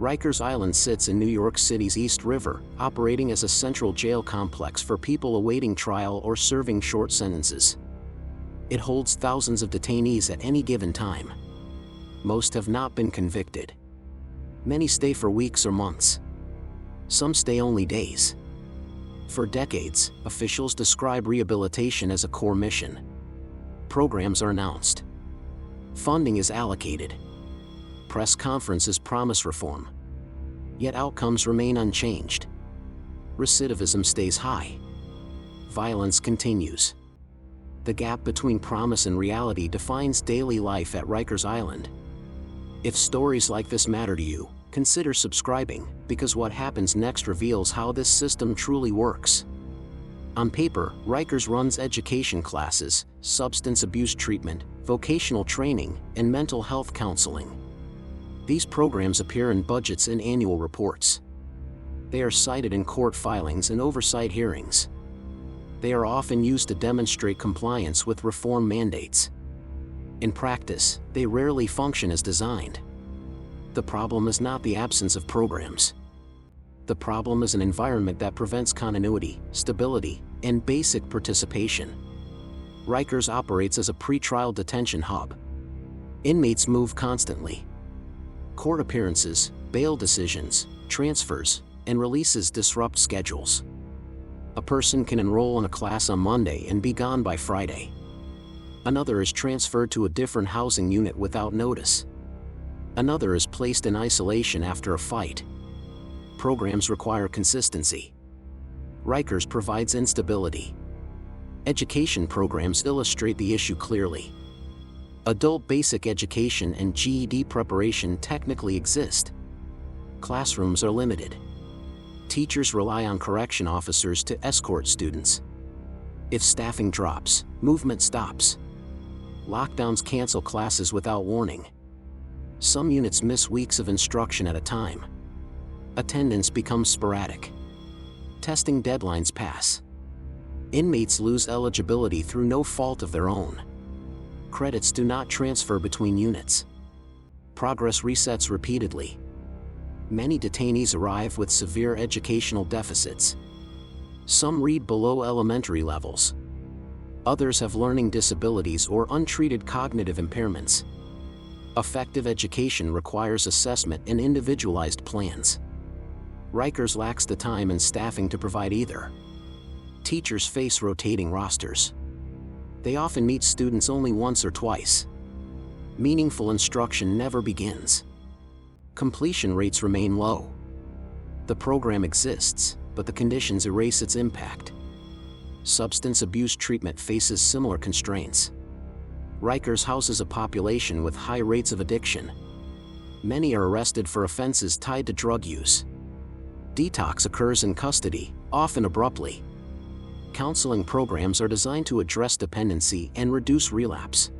Rikers Island sits in New York City's East River, operating as a central jail complex for people awaiting trial or serving short sentences. It holds thousands of detainees at any given time. Most have not been convicted. Many stay for weeks or months. Some stay only days. For decades, officials describe rehabilitation as a core mission. Programs are announced. Funding is allocated. Press conferences promise reform. Yet outcomes remain unchanged. Recidivism stays high. Violence continues. The gap between promise and reality defines daily life at Rikers Island. If stories like this matter to you, consider subscribing, because what happens next reveals how this system truly works. On paper, Rikers runs education classes, substance abuse treatment, vocational training, and mental health counseling. These programs appear in budgets and annual reports. They are cited in court filings and oversight hearings. They are often used to demonstrate compliance with reform mandates. In practice, they rarely function as designed. The problem is not the absence of programs. The problem is an environment that prevents continuity, stability, and basic participation. Rikers operates as a pretrial detention hub. Inmates move constantly. Court appearances, bail decisions, transfers, and releases disrupt schedules. A person can enroll in a class on Monday and be gone by Friday. Another is transferred to a different housing unit without notice. Another is placed in isolation after a fight. Programs require consistency. Rikers provides instability. Education programs illustrate the issue clearly. Adult basic education and GED preparation technically exist. Classrooms are limited. Teachers rely on correction officers to escort students. If staffing drops, movement stops. Lockdowns cancel classes without warning. Some units miss weeks of instruction at a time. Attendance becomes sporadic. Testing deadlines pass. Inmates lose eligibility through no fault of their own. Credits do not transfer between units. Progress resets repeatedly. Many detainees arrive with severe educational deficits. Some read below elementary levels. Others have learning disabilities or untreated cognitive impairments. Effective education requires assessment and individualized plans. Rikers lacks the time and staffing to provide either. Teachers face rotating rosters. They often meet students only once or twice. Meaningful instruction never begins. Completion rates remain low. The program exists, but the conditions erase its impact. Substance abuse treatment faces similar constraints. Rikers houses a population with high rates of addiction. Many are arrested for offenses tied to drug use. Detox occurs in custody, often abruptly. Counseling programs are designed to address dependency and reduce relapse.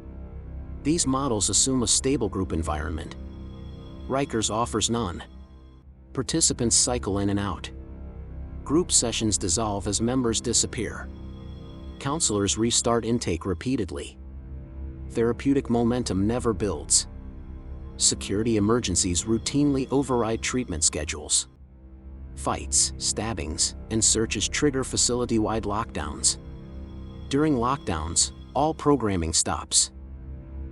These models assume a stable group environment. Rikers offers none. Participants cycle in and out. Group sessions dissolve as members disappear. Counselors restart intake repeatedly. Therapeutic momentum never builds. Security emergencies routinely override treatment schedules. Fights, stabbings, and searches trigger facility-wide lockdowns. During lockdowns, all programming stops.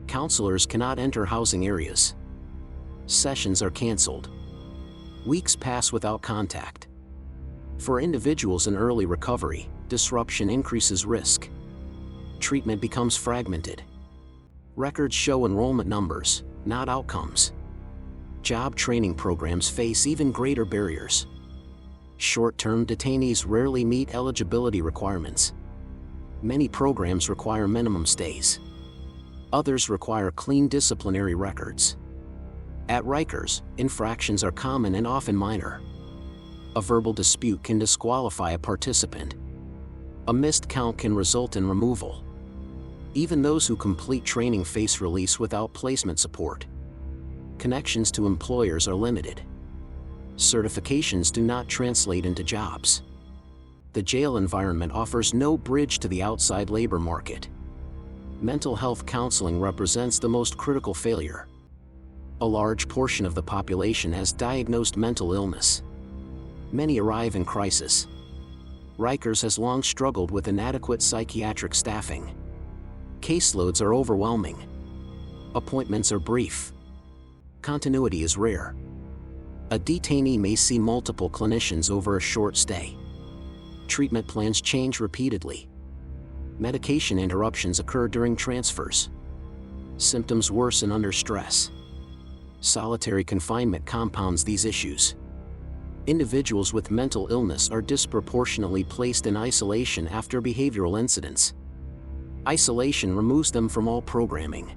Counselors cannot enter housing areas. Sessions are canceled. Weeks pass without contact. For individuals in early recovery, disruption increases risk. Treatment becomes fragmented. Records show enrollment numbers, not outcomes. Job training programs face even greater barriers. Short-term detainees rarely meet eligibility requirements. Many programs require minimum stays. Others require clean disciplinary records. At Rikers, infractions are common and often minor. A verbal dispute can disqualify a participant. A missed count can result in removal. Even those who complete training face release without placement support. Connections to employers are limited. Certifications do not translate into jobs. The jail environment offers no bridge to the outside labor market. Mental health counseling represents the most critical failure. A large portion of the population has diagnosed mental illness. Many arrive in crisis. Rikers has long struggled with inadequate psychiatric staffing. Caseloads are overwhelming. Appointments are brief. Continuity is rare. A detainee may see multiple clinicians over a short stay. Treatment plans change repeatedly. Medication interruptions occur during transfers. Symptoms worsen under stress. Solitary confinement compounds these issues. Individuals with mental illness are disproportionately placed in isolation after behavioral incidents. Isolation removes them from all programming.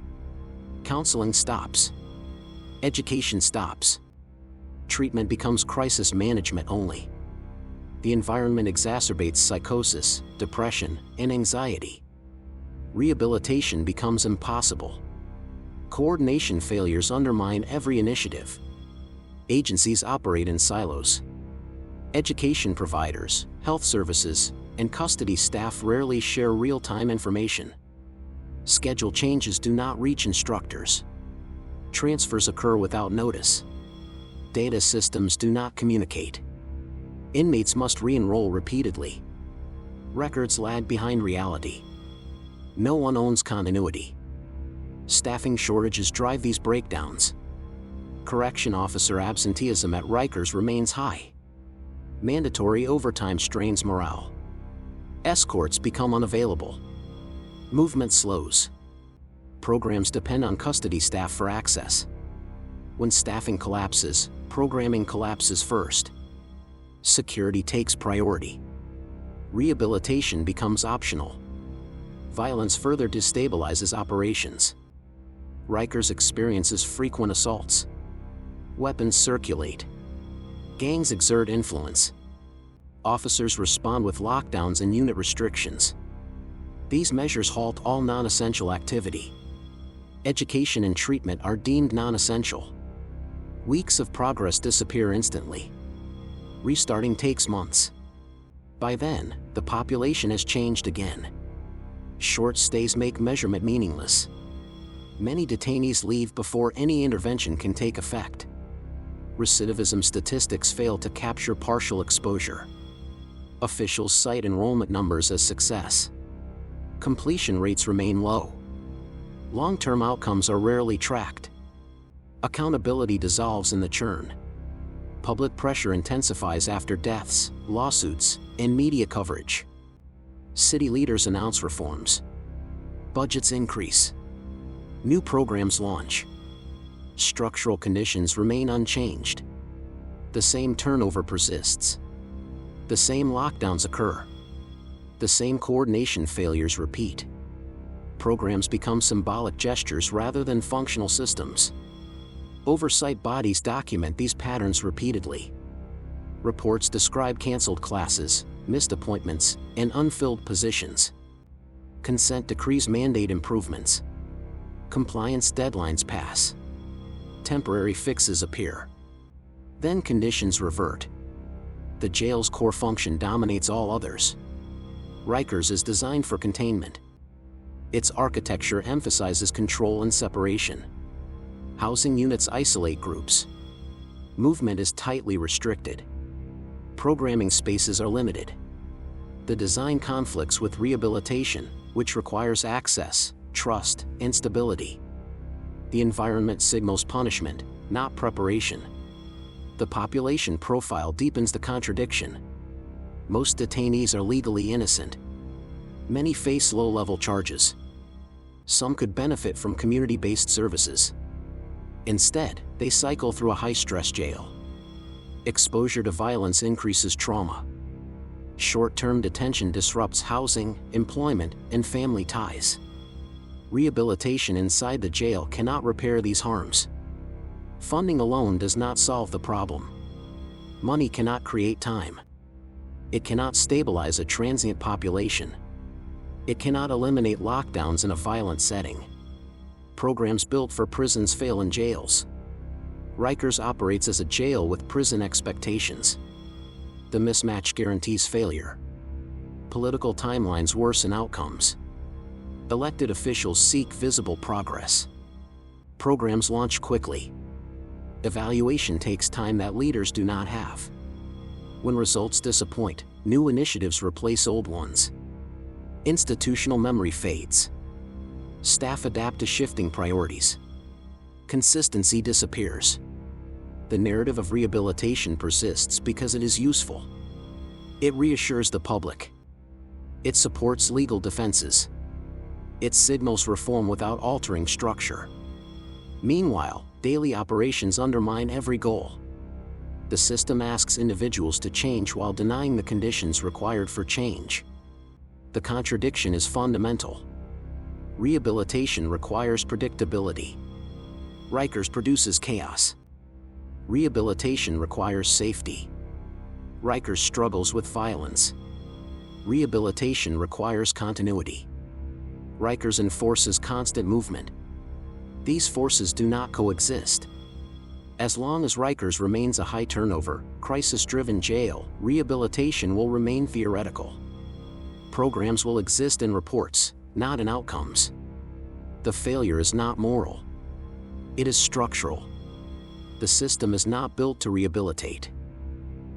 Counseling stops. Education stops. Treatment becomes crisis management only. The environment exacerbates psychosis, depression, and anxiety. Rehabilitation becomes impossible. Coordination failures undermine every initiative. Agencies operate in silos. Education providers, health services, and custody staff rarely share real-time information. Schedule changes do not reach instructors. Transfers occur without notice. Data systems do not communicate. Inmates must re-enroll repeatedly. Records lag behind reality. No one owns continuity. Staffing shortages drive these breakdowns. Correction officer absenteeism at Rikers remains high. Mandatory overtime strains morale. Escorts become unavailable. Movement slows. Programs depend on custody staff for access. When staffing collapses, programming collapses first. Security takes priority. Rehabilitation becomes optional. Violence further destabilizes operations. Rikers experiences frequent assaults. Weapons circulate. Gangs exert influence. Officers respond with lockdowns and unit restrictions. These measures halt all non-essential activity. Education and treatment are deemed non-essential. Weeks of progress disappear instantly. Restarting takes months. By then, the population has changed again. Short stays make measurement meaningless. Many detainees leave before any intervention can take effect. Recidivism statistics fail to capture partial exposure. Officials cite enrollment numbers as success. Completion rates remain low. Long-term outcomes are rarely tracked. Accountability dissolves in the churn. Public pressure intensifies after deaths, lawsuits, and media coverage. City leaders announce reforms. Budgets increase. New programs launch. Structural conditions remain unchanged. The same turnover persists. The same lockdowns occur. The same coordination failures repeat. Programs become symbolic gestures rather than functional systems. Oversight bodies document these patterns repeatedly. Reports describe canceled classes, missed appointments, and unfilled positions. Consent decrees mandate improvements. Compliance deadlines pass. Temporary fixes appear. Then conditions revert. The jail's core function dominates all others. Rikers is designed for containment. Its architecture emphasizes control and separation. Housing units isolate groups. Movement is tightly restricted. Programming spaces are limited. The design conflicts with rehabilitation, which requires access, trust, and stability. The environment signals punishment, not preparation. The population profile deepens the contradiction. Most detainees are legally innocent. Many face low-level charges. Some could benefit from community-based services. Instead, they cycle through a high-stress jail. Exposure to violence increases trauma. Short-term detention disrupts housing, employment, and family ties. Rehabilitation inside the jail cannot repair these harms. Funding alone does not solve the problem. Money cannot create time. It cannot stabilize a transient population. It cannot eliminate lockdowns in a violent setting. Programs built for prisons fail in jails. Rikers operates as a jail with prison expectations. The mismatch guarantees failure. Political timelines worsen outcomes. Elected officials seek visible progress. Programs launch quickly. Evaluation takes time that leaders do not have. When results disappoint, new initiatives replace old ones. Institutional memory fades. Staff adapt to shifting priorities. Consistency disappears. The narrative of rehabilitation persists because it is useful. It reassures the public. It supports legal defenses. It signals reform without altering structure. Meanwhile, daily operations undermine every goal. The system asks individuals to change while denying the conditions required for change. The contradiction is fundamental. Rehabilitation requires predictability. Rikers produces chaos. Rehabilitation requires safety. Rikers struggles with violence. Rehabilitation requires continuity. Rikers enforces constant movement. These forces do not coexist. As long as Rikers remains a high turnover, crisis-driven jail, rehabilitation will remain theoretical. Programs will exist in reports, not in outcomes. The failure is not moral. It is structural. The system is not built to rehabilitate.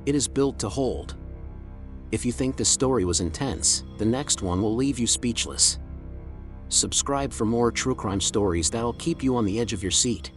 It is built to hold. If you think this story was intense, the next one will leave you speechless. Subscribe for more true crime stories that'll keep you on the edge of your seat.